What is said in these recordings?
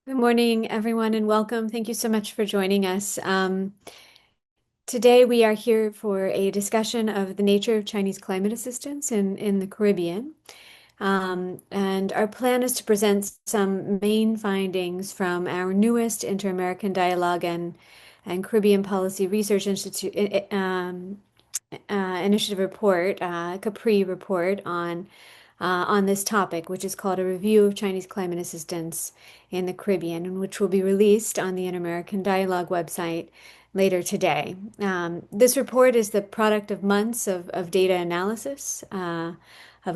Good morning, everyone, and welcome. Thank you so much for joining us. Today, we are here for a discussion of the nature of Chinese climate assistance in the Caribbean. And our plan is to present some main findings from our newest Inter-American Dialogue and Caribbean Policy Research Institute initiative report, CAPRI report on this topic, which is called A Review of Chinese Climate Assistance in the Caribbean, and which will be released on the Inter-American Dialogue website later today. This report is the product of months of data analysis, of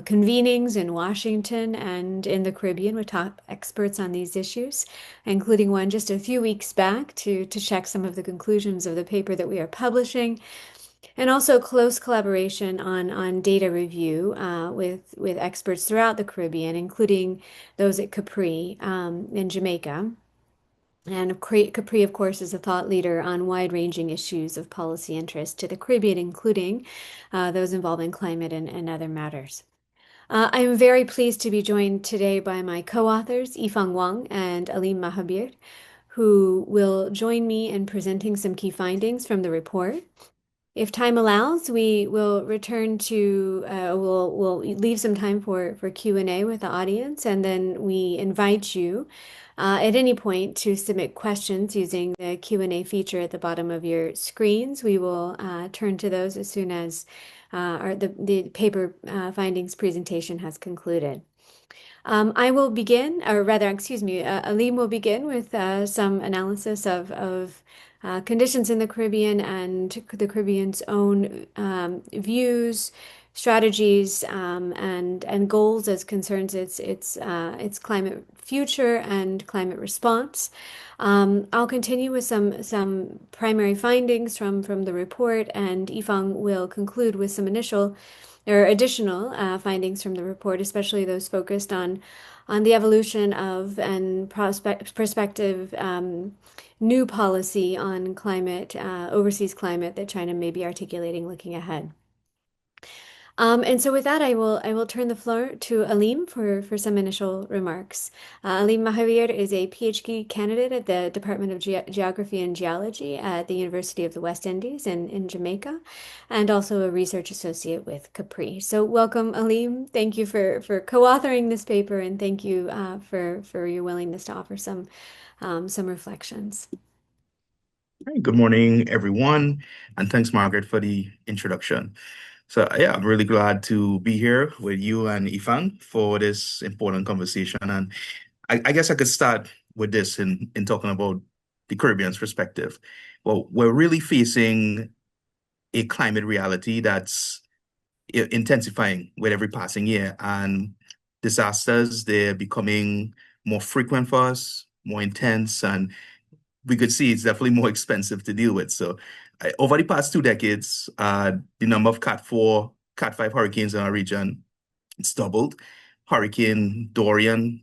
convenings in Washington and in the Caribbean with top experts on these issues, including one just a few weeks back to check some of the conclusions of the paper that we are publishing, and also close collaboration on data review with experts throughout the Caribbean, including those at CAPRI in Jamaica. And CAPRI, of course, is a thought leader on wide-ranging issues of policy interest to the Caribbean, including those involving climate and other matters. I am very pleased to be joined today by my co-authors, Yifang Wang and Alim Mahabir, who will join me in presenting some key findings from the report. If time allows, we will return to we'll leave some time for Q&A with the audience, and then we invite you at any point to submit questions using the Q&A feature at the bottom of your screens. We will turn to those as soon as the paper findings presentation has concluded. I will begin, or rather, excuse me, Alim will begin with some analysis of conditions in the Caribbean and the Caribbean's own views, strategies, and goals as concerns its climate future and climate response. I'll continue with some primary findings from the report, and Yifang will conclude with some initial or additional findings from the report, especially those focused on the evolution of and prospective new policy on climate, overseas climate that China may be articulating looking ahead. And so with that, I will turn the floor to Alim for some initial remarks. Alim Mahavir is a PhD candidate at the Department of Geography and Geology at the University of the West Indies in Jamaica, and also a research associate with CAPRI. So welcome, Alim. Thank you for co-authoring this paper, and thank you for your willingness to offer some reflections. Hey, good morning, everyone, and thanks, Margaret, for the introduction. So, yeah, I'm really glad to be here with you and Ifan for this important conversation. And I guess I could start with this in talking about the Caribbean's perspective. Well, we're really facing a climate reality that's intensifying with every passing year, and disasters, they're becoming more frequent for us, more intense, and we could see it's definitely more expensive to deal with. So over the past 2 decades, the number of Cat 4, Cat 5 hurricanes in our region, it's doubled. Hurricane Dorian,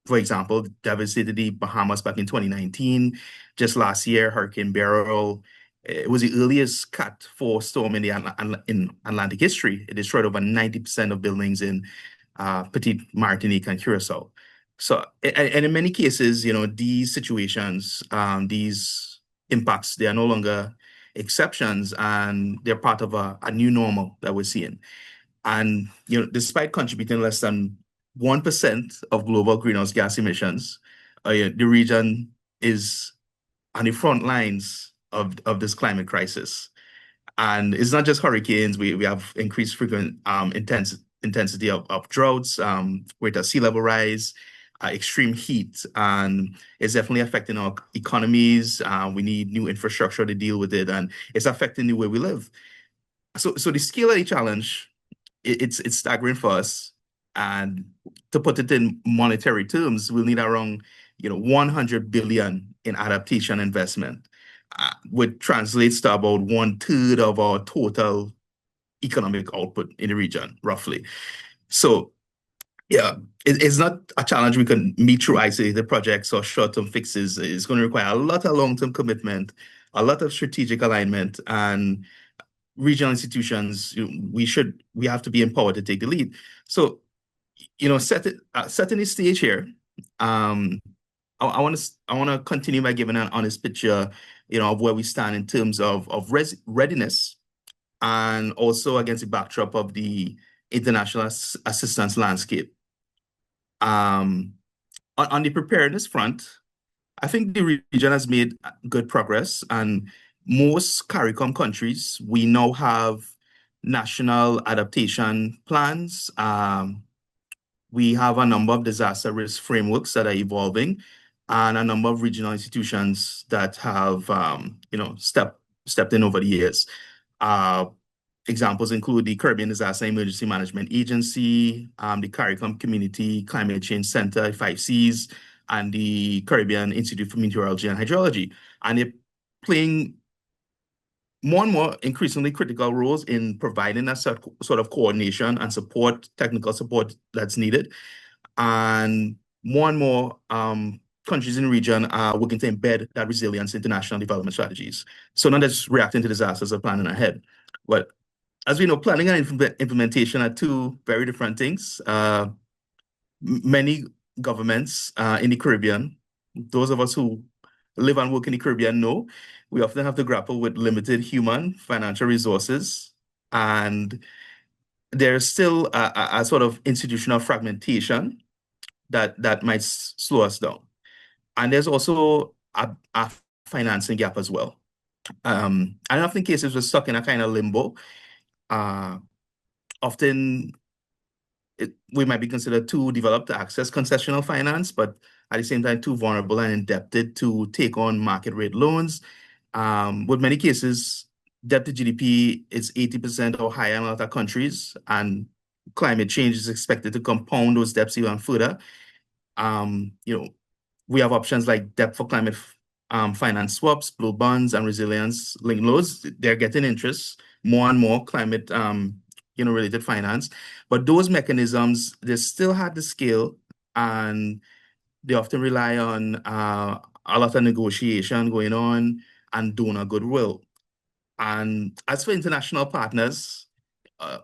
for example, devastated the Bahamas back in 2019. Just last year, Hurricane Beryl, it was the earliest Cat 4 storm in Atlantic history. It destroyed over 90% of buildings in Petite Martinique and Curacao. So, and in many cases, these situations, these impacts, they are no longer exceptions, and they're part of a new normal that we're seeing. And, despite contributing less than 1% of global greenhouse gas emissions, the region is on the front lines of this climate crisis. And it's not just hurricanes. We have increased frequent intensity of droughts, greater sea level rise, extreme heat, and it's definitely affecting our economies. We need new infrastructure to deal with it, and it's affecting the way we live. So the scale of the challenge, it's staggering for us. And to put it in monetary terms, we'll need around 100 billion in adaptation investment, which translates to about 1/3 of our total economic output in the region, roughly. So, yeah, it's not a challenge we can meet through isolated projects or short-term fixes. It's going to require a lot of long-term commitment, a lot of strategic alignment, and regional institutions, we have to be empowered to take the lead. So, setting the stage here, I want to continue by giving an honest picture, of where we stand in terms of readiness, and also against the backdrop of the international assistance landscape. Um, on the preparedness front, I think the region has made good progress, and most CARICOM countries, we now have national adaptation plans. We have a number of disaster risk frameworks that are evolving, and a number of regional institutions that have, stepped in over the years. Uh, Examples include the Caribbean Disaster Emergency Management Agency, the CARICOM Community Climate Change Center, 5Cs, and the Caribbean Institute for Meteorology and Hydrology. And they're playing more and more increasingly critical roles in providing that sort of coordination and support, technical support that's needed. And more countries in the region are working to embed that resilience into national development strategies. So not just reacting to disasters or planning ahead. But as we know, planning and implementation are two very different things. Many governments in the Caribbean, those of us who live and work in the Caribbean know, we often have to grapple with limited human financial resources, and there's still a sort of institutional fragmentation that might slow us down. And there's also a financing gap as well. And often cases we're stuck in a kind of limbo. Uh, Often we might be considered too developed to access concessional finance, but at the same time too vulnerable and indebted to take on market rate loans. With many cases, debt to GDP is 80% or higher in a lot of countries, and climate change is expected to compound those debts even further. Um, you know, we have options like debt for climate finance swaps, blue bonds, and resilience linked loans. They're getting interest more and more climate related finance. But those mechanisms, they still had the scale, and they often rely on a lot of negotiation going on and donor goodwill. And as for international partners,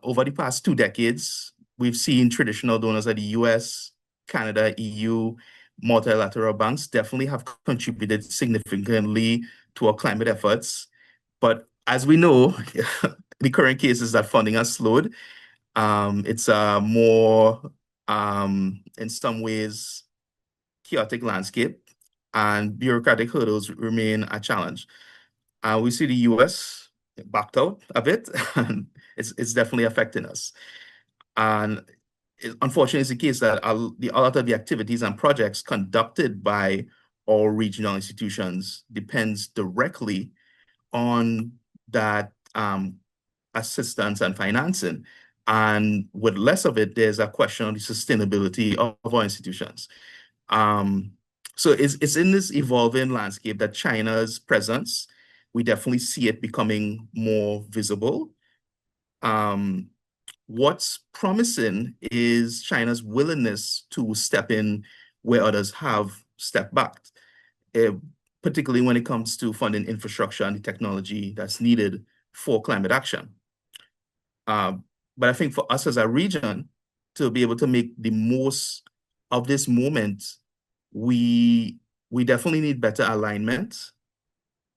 over the past 2 decades, we've seen traditional donors like the US, Canada, EU, multilateral banks definitely have contributed significantly to our climate efforts. But as we know, the current case is that funding has slowed. It's a more, in some ways, chaotic landscape, and bureaucratic hurdles remain a challenge. We see the US backed out a bit, and it's definitely affecting us. And unfortunately, it's the case that a lot of the activities and projects conducted by all regional institutions depends directly on that assistance and financing. And with less of it, there's a question of the sustainability of our institutions. Um, so it's in this evolving landscape that China's presence, we definitely see it becoming more visible. Um, what's promising is China's willingness to step in where others have stepped back, uh, particularly when it comes to funding infrastructure and the technology that's needed for climate action. But I think for us as a region to be able to make the most of this moment, we definitely need better alignment.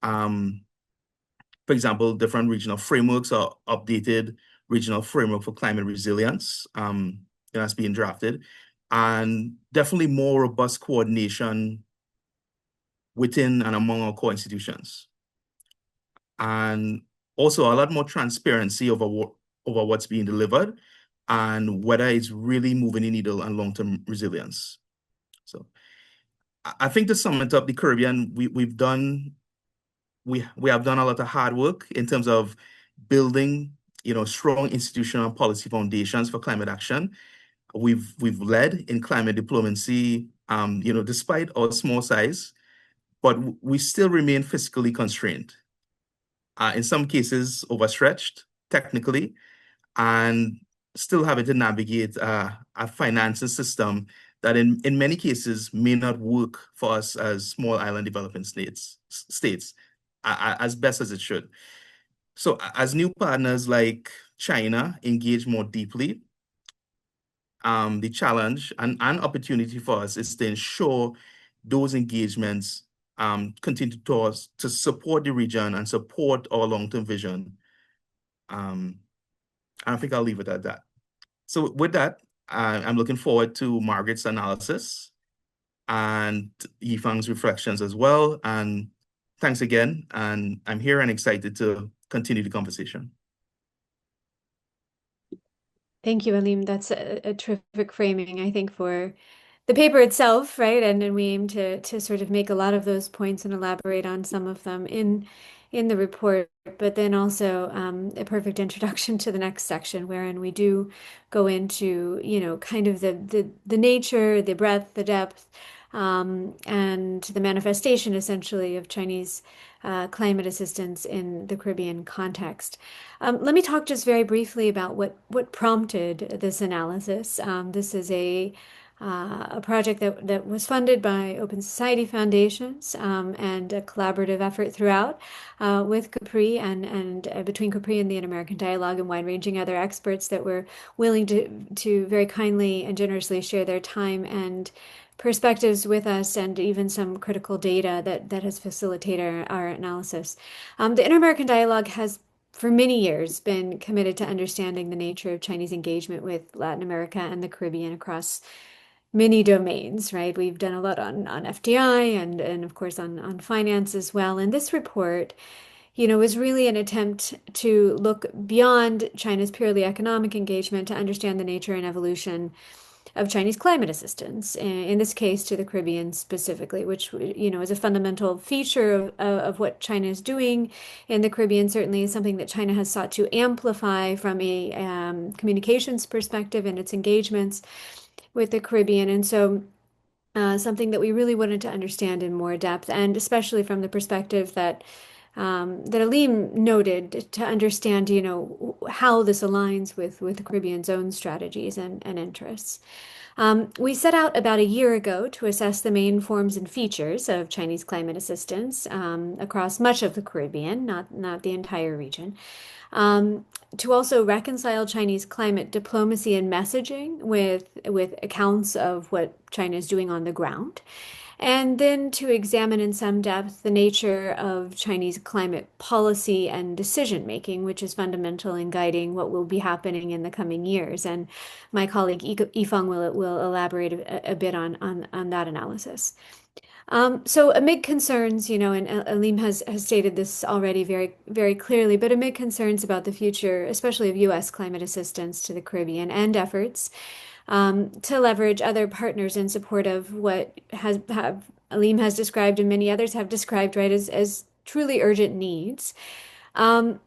Um, for example, different regional frameworks or updated regional framework for climate resilience that's being drafted, and definitely more robust coordination within and among our core institutions. And also a lot more transparency over what's being delivered and whether it's really moving the needle on long-term resilience. So I think to sum it up, the Caribbean, we have done a lot of hard work in terms of building, strong institutional and policy foundations for climate action. We've led in climate diplomacy, despite our small size, but we still remain fiscally constrained. In some cases, overstretched technically, and still having to navigate a financing system that in many cases may not work for us as small island developing states as best as it should. So as new partners like China engage more deeply, the challenge and opportunity for us is to ensure those engagements continue to support the region and support our long-term vision. Um, I think I'll leave it at that. So with that, I'm looking forward to Margaret's analysis and Yifang's reflections as well. And thanks again. And I'm here and excited to continue the conversation. Thank you, Alim. That's a terrific framing, I think, for the paper itself, right? And we aim to sort of make a lot of those points and elaborate on some of them in the report, but then also a perfect introduction to the next section, wherein we do go into, kind of the nature, the breadth, the depth, and the manifestation essentially of Chinese climate assistance in the Caribbean context. Let me talk just very briefly about what prompted this analysis. This is a project that was funded by Open Society Foundations and a collaborative effort throughout with CAPRI and between CAPRI and the Inter-American Dialogue and wide-ranging other experts that were willing to very kindly and generously share their time and perspectives with us and even some critical data that has facilitated our analysis. The Inter-American Dialogue has for many years been committed to understanding the nature of Chinese engagement with Latin America and the Caribbean across many domains, right? We've done a lot on FDI and of course on finance as well. And this report, was really an attempt to look beyond China's purely economic engagement to understand the nature and evolution of Chinese climate assistance, in this case to the Caribbean specifically, which, is a fundamental feature of what China is doing in the Caribbean, certainly is something that China has sought to amplify from a communications perspective in its engagements with the Caribbean. And so something that we really wanted to understand in more depth, and especially from the perspective that Alim noted, to understand, how this aligns with the Caribbean's own strategies and interests. We set out about a year ago to assess the main forms and features of Chinese climate assistance across much of the Caribbean, not the entire region. To also reconcile Chinese climate diplomacy and messaging with accounts of what China is doing on the ground, and then to examine in some depth the nature of Chinese climate policy and decision making, which is fundamental in guiding what will be happening in the coming years. And my colleague Yifang will elaborate a bit on that analysis. So amid concerns, and Alim has stated this already very, very clearly, but amid concerns about the future, especially of U.S. climate assistance to the Caribbean and efforts to leverage other partners in support of what Alim has described and many others have described, right, as truly urgent needs. Um,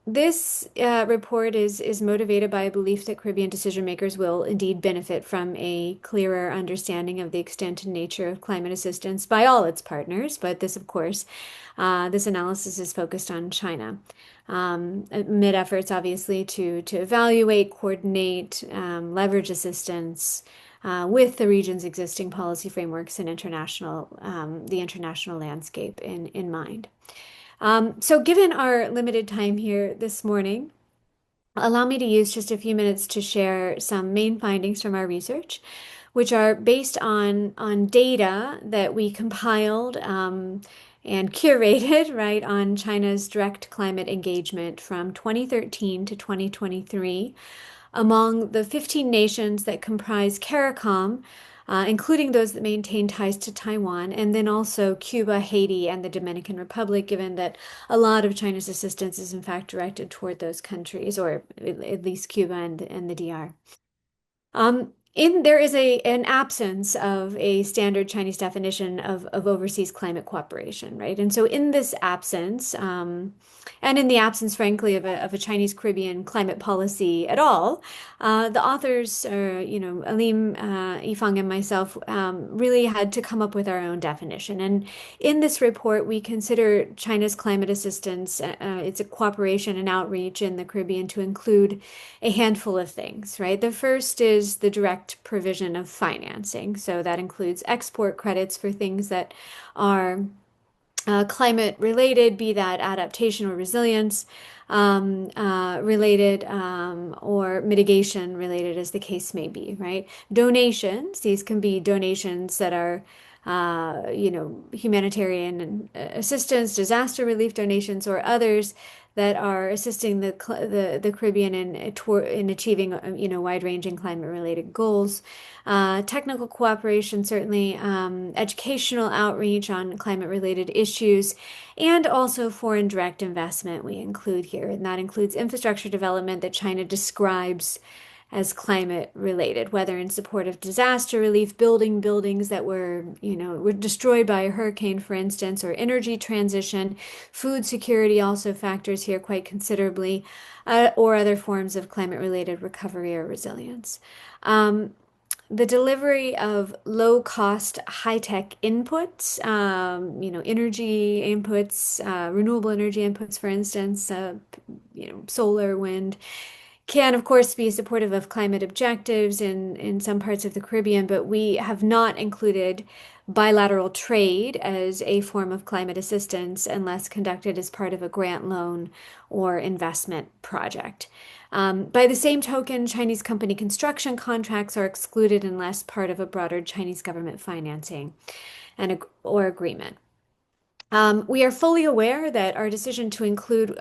this report is motivated by a belief that Caribbean decision makers will indeed benefit from a clearer understanding of the extent and nature of climate assistance by all its partners. But this, of course, this analysis is focused on China. Amid efforts, obviously, to evaluate, coordinate, leverage assistance with the region's existing policy frameworks and the international landscape in mind. So given our limited time here this morning, allow me to use just a few minutes to share some main findings from our research, which are based on data that we compiled and curated, right, on China's direct climate engagement from 2013 to 2023 among the 15 nations that comprise CARICOM, including those that maintain ties to Taiwan, and then also Cuba, Haiti, and the Dominican Republic, given that a lot of China's assistance is in fact directed toward those countries, or at least Cuba and the DR. There is an absence of a standard Chinese definition of overseas climate cooperation, right? And so in this absence, and in the absence, frankly, of a Chinese Caribbean climate policy at all, the authors, Alim, Yifang, and myself, really had to come up with our own definition. And in this report, we consider China's climate assistance, its cooperation and outreach in the Caribbean to include a handful of things, right? The first is the direct provision of financing. So that includes export credits for things that are climate related, be that adaptation or resilience related, or mitigation related, as the case may be, right? Donations, these can be donations that are humanitarian assistance, disaster relief donations, or others that are assisting the Caribbean in achieving wide-ranging climate-related goals. Technical cooperation, certainly, educational outreach on climate-related issues, and also foreign direct investment we include here, and that includes infrastructure development that China describes as climate related, whether in support of disaster relief, building buildings that were destroyed by a hurricane, for instance, or energy transition. Food security also factors here quite considerably, or other forms of climate related recovery or resilience. Um, the delivery of low cost, high tech inputs, energy inputs, renewable energy inputs, for instance, solar, wind, can, of course, be supportive of climate objectives in some parts of the Caribbean, but we have not included bilateral trade as a form of climate assistance unless conducted as part of a grant loan or investment project. By the same token, Chinese company construction contracts are excluded unless part of a broader Chinese government financing or agreement. We are fully aware that our decision to include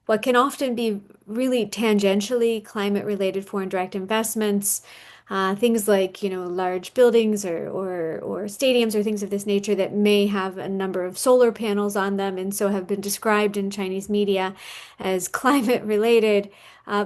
what can often be really tangentially climate-related foreign direct investments, things like, large buildings or stadiums or things of this nature that may have a number of solar panels on them and so have been described in Chinese media as climate-related,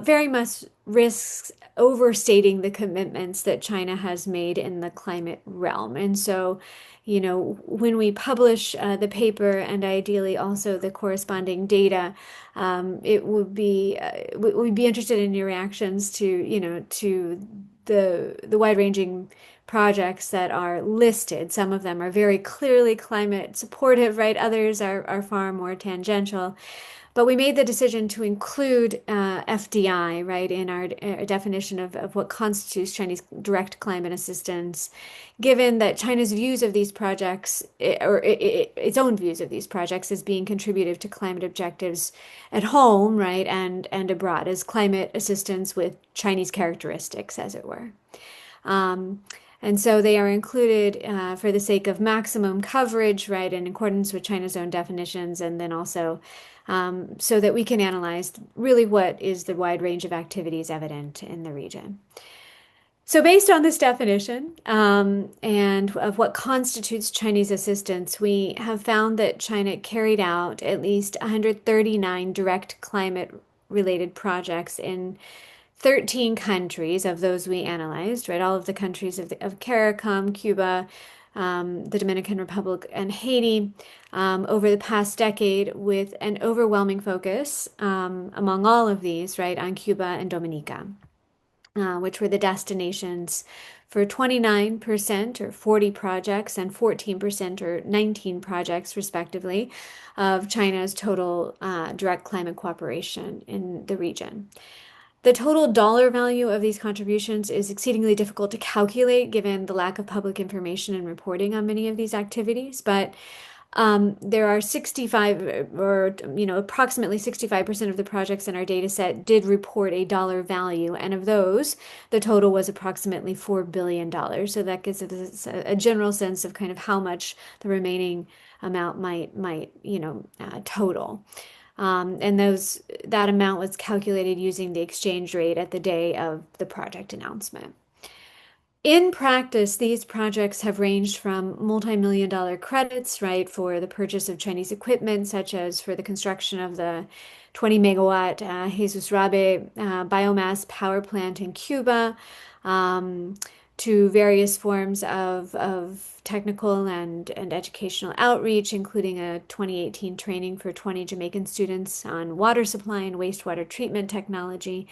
very much risks overstating the commitments that China has made in the climate realm. And so, when we publish the paper and ideally also the corresponding data, we'd be interested in your reactions to the wide-ranging projects that are listed. Some of them are very clearly climate supportive, right? Others are far more tangential. But we made the decision to include FDI, right, in our definition of what constitutes Chinese direct climate assistance, given that China's views of these projects, its own views of these projects, as being contributive to climate objectives at home, right, and abroad, as climate assistance with Chinese characteristics, as it were. Um, and so they are included for the sake of maximum coverage, right, in accordance with China's own definitions, and then also so that we can analyze really what is the wide range of activities evident in the region. So, based on this definition and of what constitutes Chinese assistance, we have found that China carried out at least 139 direct climate related projects in 13 countries of those we analyzed, right? All of the countries of CARICOM, Cuba, the Dominican Republic, and Haiti over the past decade, with an overwhelming focus among all of these, right, on Cuba and Dominica, which were the destinations for 29% or 40 projects and 14% or 19 projects, respectively, of China's total direct climate cooperation in the region. The total dollar value of these contributions is exceedingly difficult to calculate given the lack of public information and reporting on many of these activities, but there are 65 or approximately 65% of the projects in our data set did report a dollar value, and of those, the total was approximately $4 billion. So that gives us a general sense of kind of how much the remaining amount might total. And that amount was calculated using the exchange rate at the day of the project announcement. In practice, these projects have ranged from multi-million dollar credits, right, for the purchase of Chinese equipment, such as for the construction of the 20 megawatt Jesus Rabe biomass power plant in Cuba, um, to various forms of technical and educational outreach, including a 2018 training for 20 Jamaican students on water supply and wastewater treatment technology,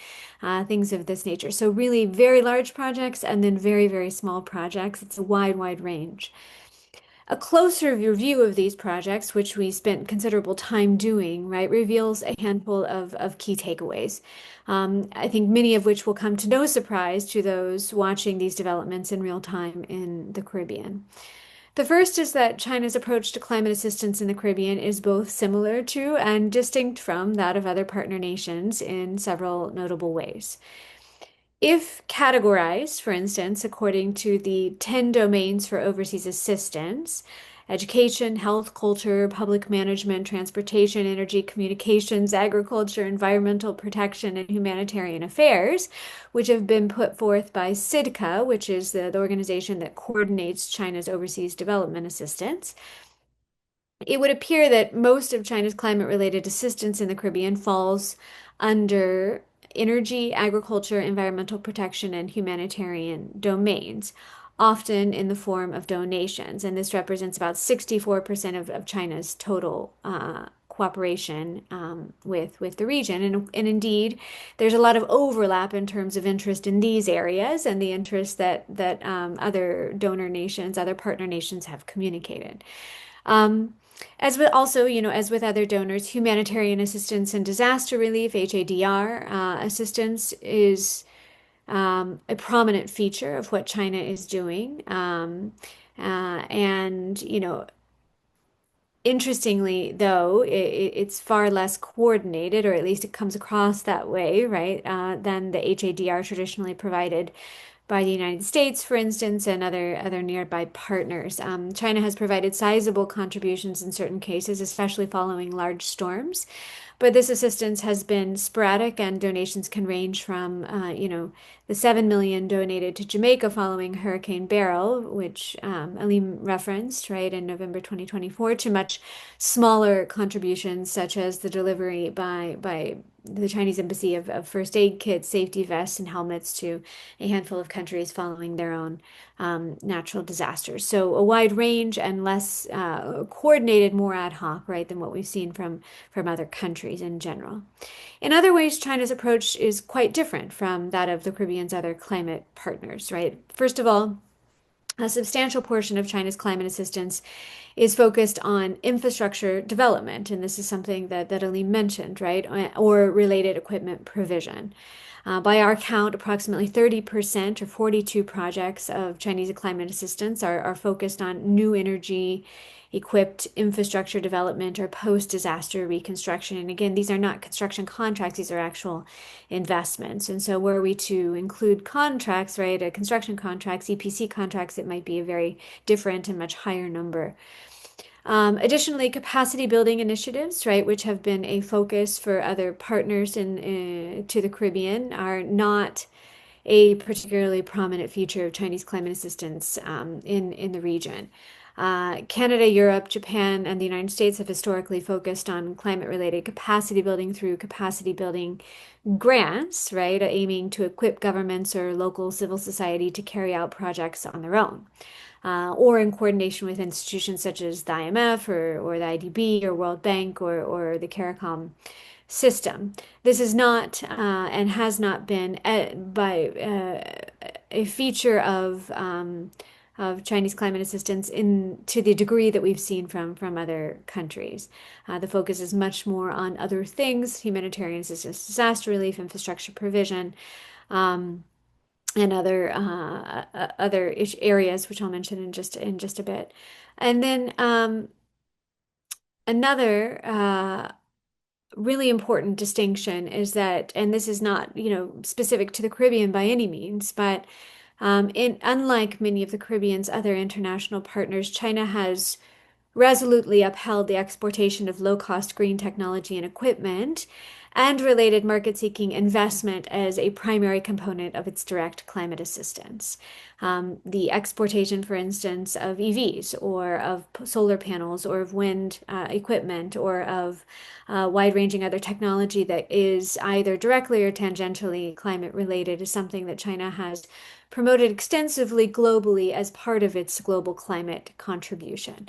things of this nature. So really very large projects and then very, very small projects. It's a wide range. A closer review of these projects, which we spent considerable time doing, right, reveals a handful of key takeaways. I think many of which will come to no surprise to those watching these developments in real time in the Caribbean. The first is that China's approach to climate assistance in the Caribbean is both similar to and distinct from that of other partner nations in several notable ways. If categorized, for instance, according to the 10 domains for overseas assistance, education, health, culture, public management, transportation, energy, communications, agriculture, environmental protection, and humanitarian affairs, which have been put forth by SIDCA, which is the organization that coordinates China's overseas development assistance. It would appear that most of China's climate-related assistance in the Caribbean falls under energy, agriculture, environmental protection, and humanitarian domains, often in the form of donations. And this represents about 64% of China's total cooperation with the region. And indeed, there's a lot of overlap in terms of interest in these areas and the interest that other donor nations, other partner nations have communicated. Um, as with also, as with other donors, humanitarian assistance and disaster relief, HADR, assistance is a prominent feature of what China is doing. And, interestingly, though, it's far less coordinated, or at least it comes across that way, right, than the HADR traditionally provided by the United States, for instance, and other nearby partners. China has provided sizable contributions in certain cases, especially following large storms. But this assistance has been sporadic, and donations can range from, the 7 million donated to Jamaica following Hurricane Beryl, which Alim referenced, right, in November 2024, to much smaller contributions, such as the delivery by the Chinese embassy of first aid kits, safety vests, and helmets to a handful of countries following their own natural disasters. So a wide range and less coordinated, more ad hoc, right, than what we've seen from other countries in general. In other ways, China's approach is quite different from that of the Caribbean's other climate partners, right? First of all, a substantial portion of China's climate assistance is focused on infrastructure development, and this is something that Aline mentioned, right? Or related equipment provision. By our count, approximately 30% or 42 projects of Chinese climate assistance are focused on new energy equipped infrastructure development or post-disaster reconstruction. And again, these are not construction contracts, these are actual investments. And so were we to include contracts, right, construction contracts, EPC contracts, it might be a very different and much higher number. Additionally, capacity building initiatives, right, which have been a focus for other partners to the Caribbean, are not a particularly prominent feature of Chinese climate assistance in the region. Canada, Europe, Japan, and the United States have historically focused on climate-related capacity building through capacity building grants, right, aiming to equip governments or local civil society to carry out projects on their own. Or in coordination with institutions such as the IMF or the IDB or World Bank or the CARICOM system. This is not and has not been a feature of Chinese climate assistance in to the degree that we've seen from other countries. The focus is much more on other things: humanitarian assistance, disaster relief, infrastructure provision, and other areas, which I'll mention in just a bit. And then another really important distinction is that, and this is not, specific to the Caribbean by any means, but unlike many of the Caribbean's other international partners, China has resolutely upheld the exportation of low-cost green technology and equipment and related market-seeking investment as a primary component of its direct climate assistance. The exportation, for instance, of EVs or of solar panels or of wind equipment or of wide-ranging other technology that is either directly or tangentially climate related is something that China has promoted extensively globally as part of its global climate contribution.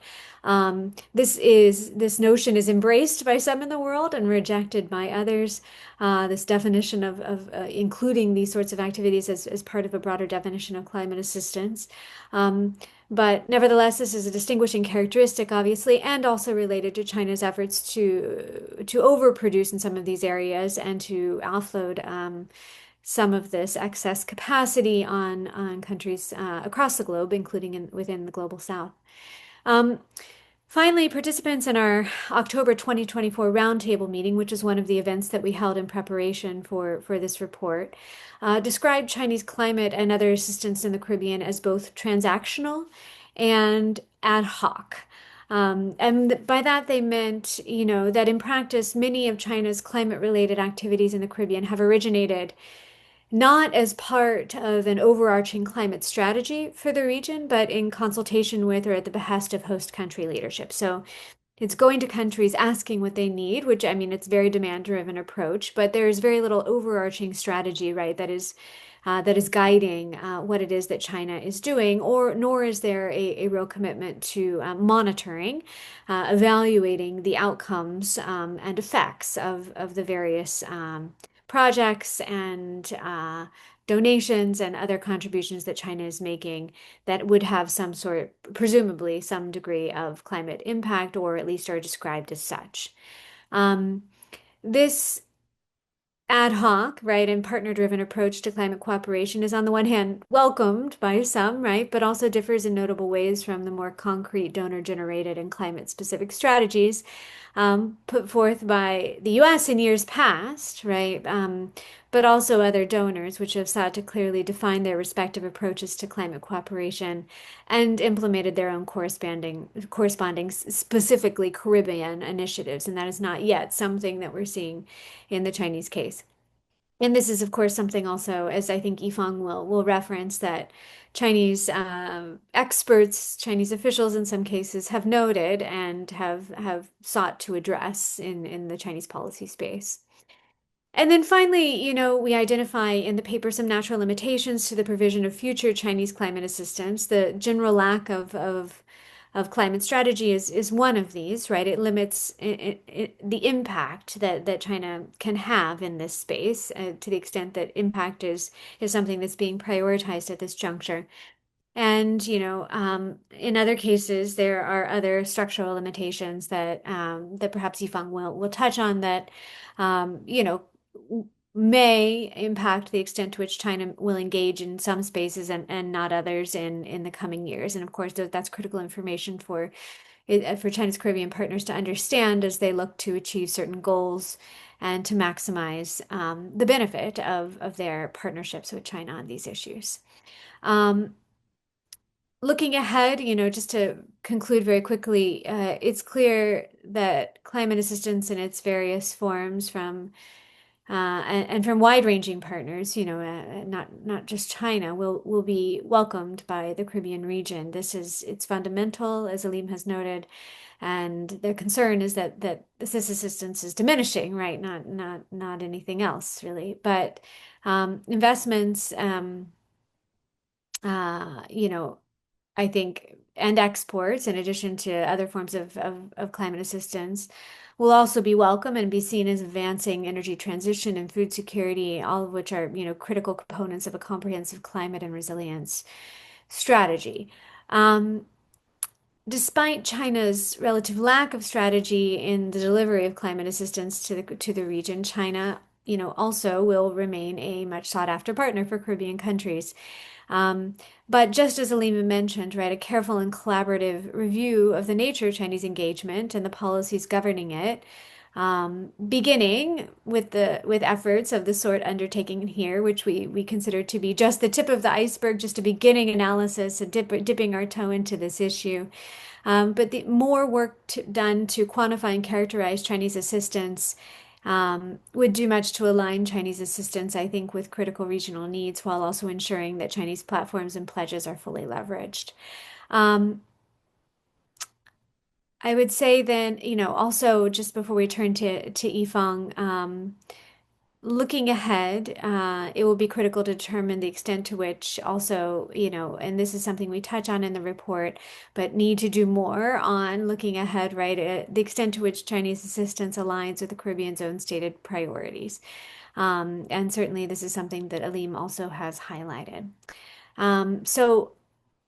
This notion is embraced by some in the world and rejected by others. This definition of including these sorts of activities as part of a broader definition of climate assistance. But nevertheless, this is a distinguishing characteristic, obviously, and also related to China's efforts to overproduce in some of these areas and to offload some of this excess capacity on countries across the globe, including within the global south. Um, Finally, participants in our October 2024 roundtable meeting, which is one of the events that we held in preparation for this report, described Chinese climate and other assistance in the Caribbean as both transactional and ad hoc. And by that they meant, that in practice, many of China's climate-related activities in the Caribbean have originated not as part of an overarching climate strategy for the region, but in consultation with or at the behest of host country leadership. So it's going to countries asking what they need, which I mean, it's very demand-driven approach, but there's very little overarching strategy, right, that is guiding what it is that China is doing, or nor is there a real commitment to monitoring, evaluating the outcomes and effects of the various projects and donations and other contributions that China is making that would have some sort, presumably some degree of climate impact, or at least are described as such. Um, this ad hoc, right, and partner-driven approach to climate cooperation is on the one hand welcomed by some, right, but also differs in notable ways from the more concrete donor-generated and climate-specific strategies put forth by the U.S. in years past, right, but also other donors, which have sought to clearly define their respective approaches to climate cooperation and implemented their own corresponding specifically Caribbean initiatives, and that is not yet something that we're seeing in the Chinese case. And this is, of course, something also, as I think Yifeng will reference, that Chinese experts, Chinese officials in some cases have noted and have sought to address in the Chinese policy space. And then finally, we identify in the paper some natural limitations to the provision of future Chinese climate assistance. The general lack of climate strategy is one of these, right? It limits the impact that China can have in this space to the extent that impact is something that's being prioritized at this juncture. And, in other cases, there are other structural limitations that perhaps Yifeng will touch on that, may impact the extent to which China will engage in some spaces and not others in the coming years. And of course, that's critical information for China's Caribbean partners to understand as they look to achieve certain goals and to maximize the benefit of their partnerships with China on these issues. Um, Looking ahead, just to conclude very quickly, it's clear that climate assistance in its various forms and from wide-ranging partners, not just China, will be welcomed by the Caribbean region. It's fundamental, as Alim has noted, and their concern is that this assistance is diminishing, right? Not anything else really, but investments, you know, I think, and exports, in addition to other forms of climate assistance, will also be welcome and be seen as advancing energy transition and food security, all of which are, critical components of a comprehensive climate and resilience strategy. Um, Despite China's relative lack of strategy in the delivery of climate assistance to the region, China, also will remain a much sought after partner for Caribbean countries. Um, but just as Alima mentioned, right, a careful and collaborative review of the nature of Chinese engagement and the policies governing it, beginning with efforts of the sort undertaken here, which we consider to be just the tip of the iceberg, just a beginning analysis, dipping our toe into this issue. But the more work done to quantify and characterize Chinese assistance would do much to align Chinese assistance, I think, with critical regional needs while also ensuring that Chinese platforms and pledges are fully leveraged. Um, I would say then, also just before we turn to Yifeng, looking ahead, it will be critical to determine the extent to which also, and this is something we touch on in the report, but need to do more on looking ahead, right? The extent to which Chinese assistance aligns with the Caribbean's own stated priorities. And certainly this is something that Alim also has highlighted. So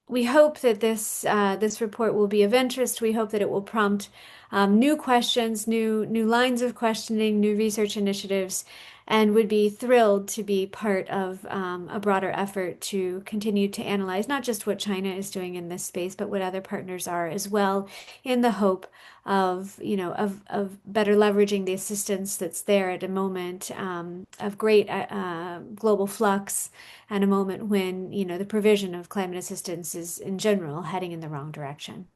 we hope that this report will be of interest. We hope that it will prompt new questions, new lines of questioning, new research initiatives, and would be thrilled to be part of a broader effort to continue to analyze not just what China is doing in this space, but what other partners are as well, in the hope of, of better leveraging the assistance that's there at a moment of great global flux and a moment when, the provision of climate assistance is in general heading in the wrong direction.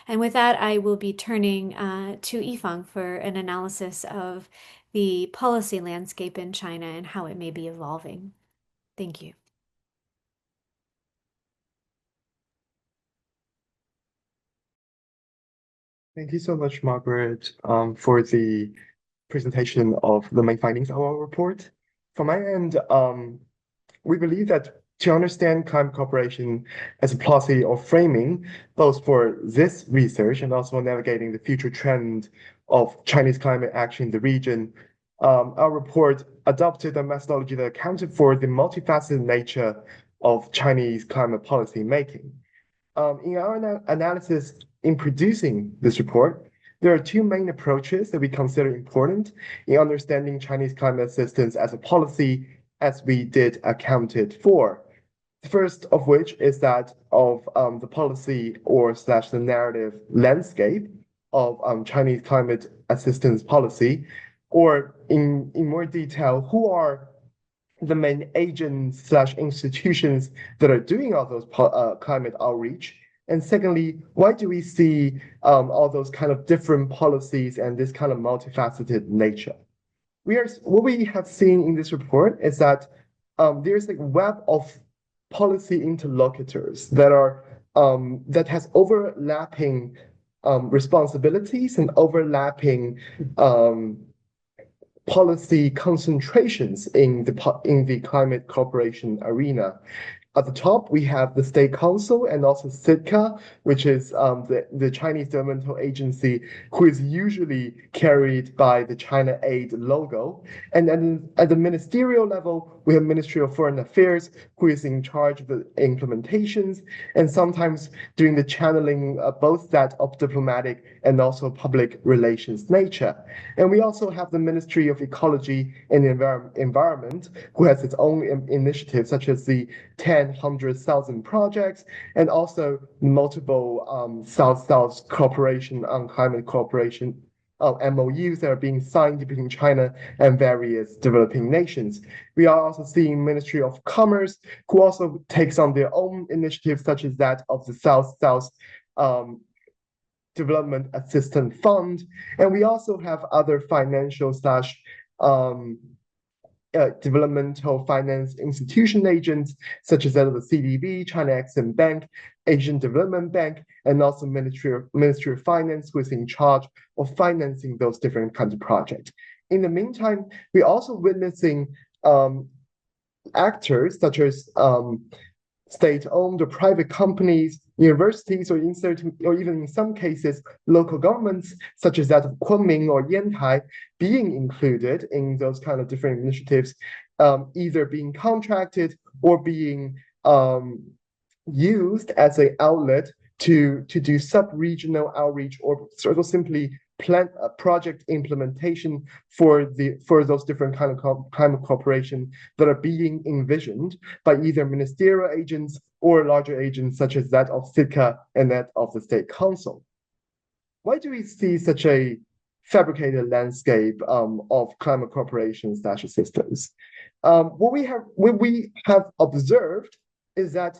And with that, I will be turning to Yifeng for an analysis of the policy landscape in China and how it may be evolving. Thank you. Thank you so much, Margaret, for the presentation of the main findings of our report. From my end, we believe that to understand climate cooperation as a policy or framing, both for this research and also navigating the future trend of Chinese climate action in the region, our report adopted a methodology that accounted for the multifaceted nature of Chinese climate policy making. In our analysis in producing this report, there are two main approaches that we consider important in understanding Chinese climate assistance as a policy, as we did accounted for. The first of which is that of the policy or slash the narrative landscape of Chinese climate assistance policy, or in more detail, who are the main agents slash institutions that are doing all those climate outreach. And secondly, why do we see all those kind of different policies and this kind of multifaceted nature? What we have seen in this report is that there's a web of policy interlocutors that are that has overlapping responsibilities and overlapping policy concentrations in the climate cooperation arena. At the top, we have the State Council and also CITCA, which is the Chinese governmental agency, who is usually carried by the China Aid logo. And then at the ministerial level, we have Ministry of Foreign Affairs, who is in charge of the implementations and sometimes doing the channeling, both that of diplomatic and also public relations nature. And we also have the Ministry of Ecology and Environment, who has its own initiatives, such as the 100,000 projects, and also multiple South-South cooperation on climate cooperation MOUs that are being signed between China and various developing nations. We are also seeing Ministry of Commerce, who also takes on their own initiatives, such as that of the South-South Development Assistance Fund. And we also have other financial slash developmental finance institution agents, such as that of the CDB, China Exim Bank, Asian Development Bank, and also Ministry of Finance, who is in charge of financing those different kinds of projects. In the meantime, we're also witnessing actors such as state-owned or private companies, universities, or even in some cases, local governments, such as that of Kunming or Yantai, being included in those kind of different initiatives, either being contracted or being used as an outlet to do sub-regional outreach or sort of simply plan a project implementation for those different kind of climate cooperation that are being envisioned by either ministerial agents or larger agents such as that of CITCA and that of the State Council. Why do we see such a fabricated landscape of climate cooperation slash assistance? What we have observed is that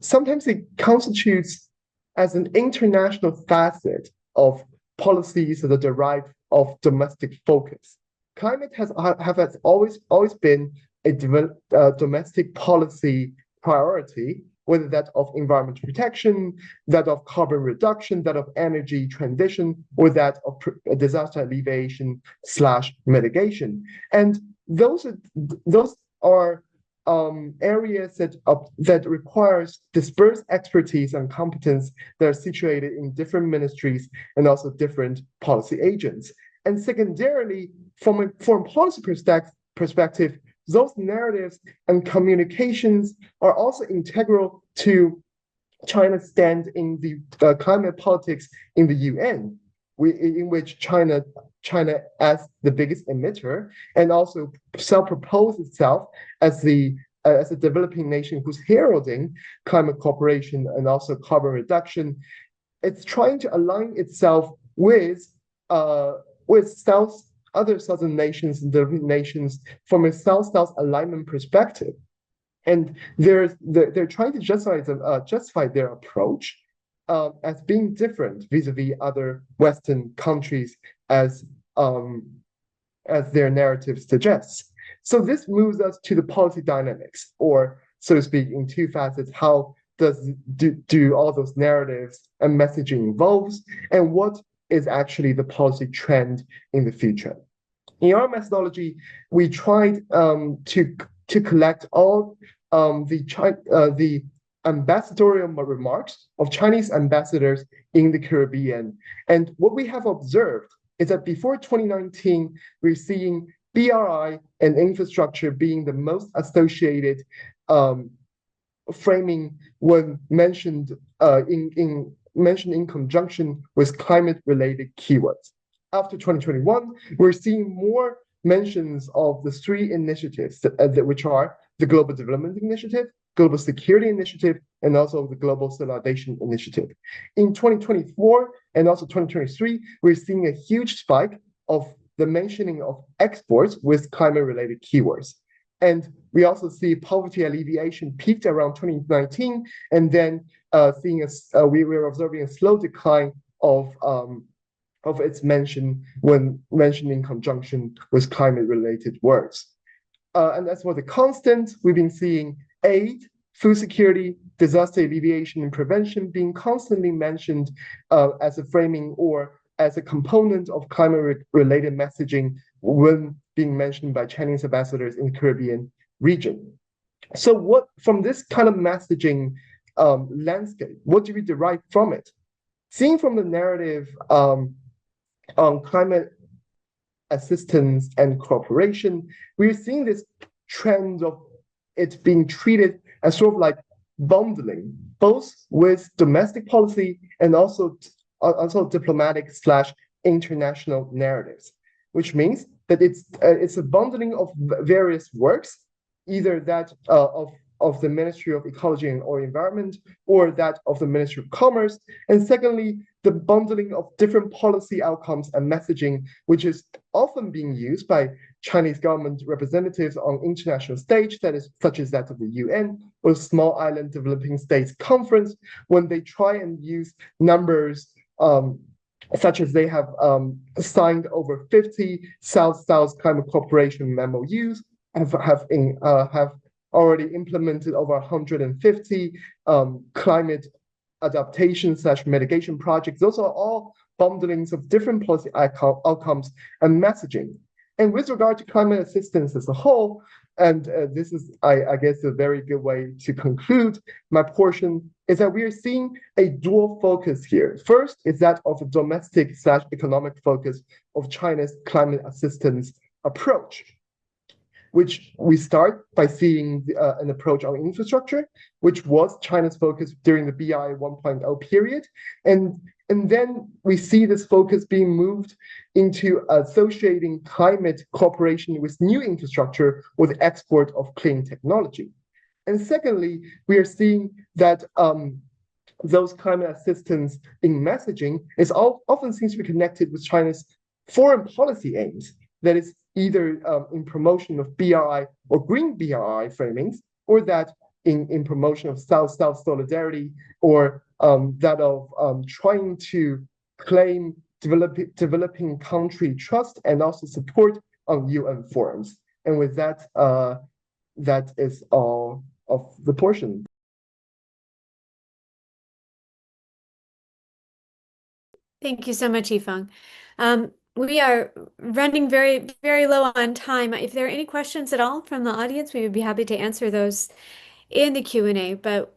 sometimes it constitutes as an international facet of policies that are derived of domestic focus. Climate has always been a domestic policy priority, whether that of environmental protection, that of carbon reduction, that of energy transition, or that of disaster alleviation slash mitigation. And those are areas that requires dispersed expertise and competence that are situated in different ministries and also different policy agents. And secondarily, from a foreign policy perspective, those narratives and communications are also integral to China's stand in the climate politics in the UN. in which China as the biggest emitter and also self-propose itself as as a developing nation who's heralding climate cooperation and also carbon reduction. It's trying to align itself uh, with other southern nations and developing nations from a South-South alignment perspective. And they're trying to justify their approach as being different vis-a-vis other Western countries as um, as their narrative suggests. So this moves us to the policy dynamics, or so to speak, in two facets. How do all those narratives and messaging evolves, and what is actually the policy trend in the future? In our methodology, we tried to collect all the ambassadorial remarks of Chinese ambassadors in the Caribbean. And what we have observed is that before 2019, we're seeing BRI and infrastructure being the most associated framing when mentioned in conjunction with climate-related keywords. After 2021, we're seeing more mentions of the three initiatives, which are the Global Development Initiative, Global Security Initiative, and also the Global Solidarity Initiative. In 2024 and also 2023, we're seeing a huge spike of the mentioning of exports with climate-related keywords. And we also see poverty alleviation peaked around 2019, and then we're observing a slow decline of its mention when mentioned in conjunction with climate-related words. And as for the constant, we've been seeing aid, food security, disaster alleviation, and prevention being constantly mentioned as a framing or as a component of climate-related messaging when being mentioned by Chinese ambassadors in the Caribbean region. So from this kind of messaging landscape, what do we derive from it? Seeing from the narrative on climate assistance and cooperation, we're seeing this trend of it being treated as sort of like bundling, both with domestic policy and also diplomatic / international narratives, which means that it's a bundling of various works, either that of the Ministry of Ecology or Environment, or that of the Ministry of Commerce. And secondly, the bundling of different policy outcomes and messaging, which is often being used by Chinese government representatives on international stage, such as that of the UN or Small Island Developing States Conference, when they try and use numbers such as they have signed over 50 South-South climate cooperation MOUs, have already implemented over 150 climate adaptation / mitigation projects. Those are all bundlings of different policy outcomes and messaging. And with regard to climate assistance as a whole, and this is, I guess, a very good way to conclude my portion, is that we are seeing a dual focus here. First is that of a domestic / economic focus of China's climate assistance approach, which we start by seeing an approach on infrastructure, which was China's focus during the BI 1.0 period. And then we see this focus being moved into associating climate cooperation with new infrastructure or the export of clean technology. And secondly, we are seeing that those climate assistance in messaging often seems to be connected with China's foreign policy aims. That is either in promotion of BRI or green BRI framings, or that in promotion of South-South solidarity, or that of trying to claim developing country trust and also support on UN forums. And with that, that is all of the portion. Thank you so much, Yifeng. We are running very, very low on time. If there are any questions at all from the audience, we would be happy to answer those in the Q&A. But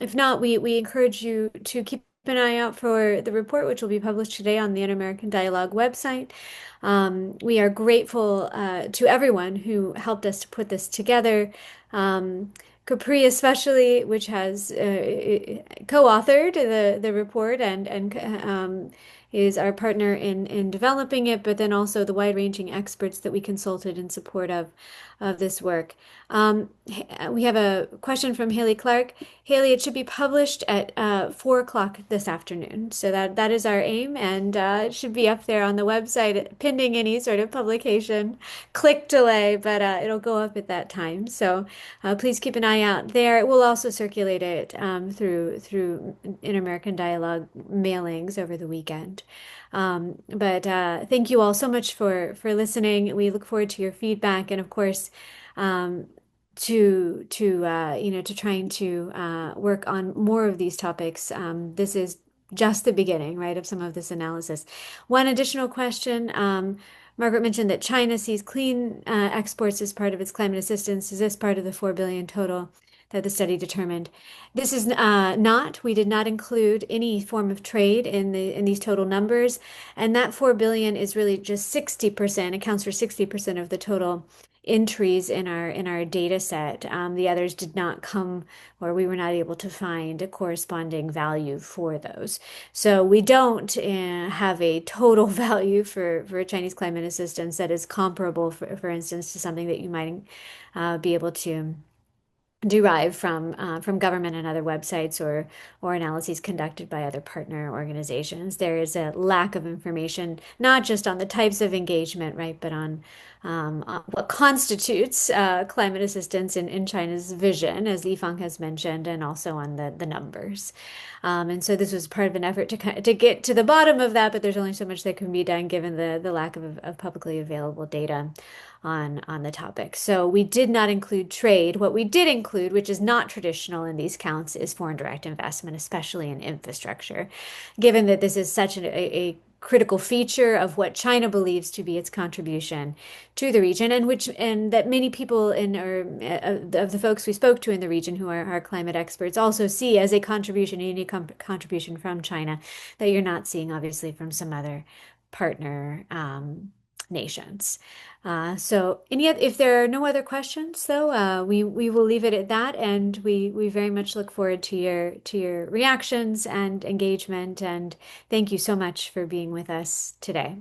if not, we encourage you to keep an eye out for the report, which will be published today on the Inter-American Dialogue website. We are grateful to everyone who helped us to put this together. CAPRI especially, which has co-authored the report and is our partner in developing it, but then also the wide-ranging experts that we consulted in support of this work. We have a question from Haley Clark. Haley, it should be published at 4 o'clock this afternoon. So that is our aim, and it should be up there on the website pending any sort of publication click delay, but it'll go up at that time. So please keep an eye out there. We'll also circulate it through Inter-American Dialogue mailings over the weekend. But thank you all so much for listening. We look forward to your feedback, and of course, um, to trying to work on more of these topics. This is just the beginning, right, of some of this analysis. One additional question. Margaret mentioned that China sees clean exports as part of its climate assistance. Is this part of the 4 billion total that the study determined? This is not. We did not include any form of trade in these total numbers, and that 4 billion is really just 60%, accounts for 60% of the total entries in our data set. The others did not come, or we were not able to find a corresponding value for those. So we don't have a total value for Chinese climate assistance that is comparable, for instance, to something that you might be able to derive from government and other websites or analyses conducted by other partner organizations. There is a lack of information, not just on the types of engagement, right, but on what constitutes climate assistance in China's vision, as Yifang has mentioned, and also on the numbers. And so this was part of an effort to get to the bottom of that, but there's only so much that can be done given the lack of publicly available data on the topic. So we did not include trade. What we did include, which is not traditional in these counts, is foreign direct investment, especially in infrastructure, given that this is such a critical feature of what China believes to be its contribution to the region, and that many people of the folks we spoke to in the region who are our climate experts also see as a contribution, a unique contribution from China that you're not seeing obviously from some other partner nations. So if there are no other questions, though, we will leave it at that, and we very much look forward to your reactions and engagement. And thank you so much for being with us today.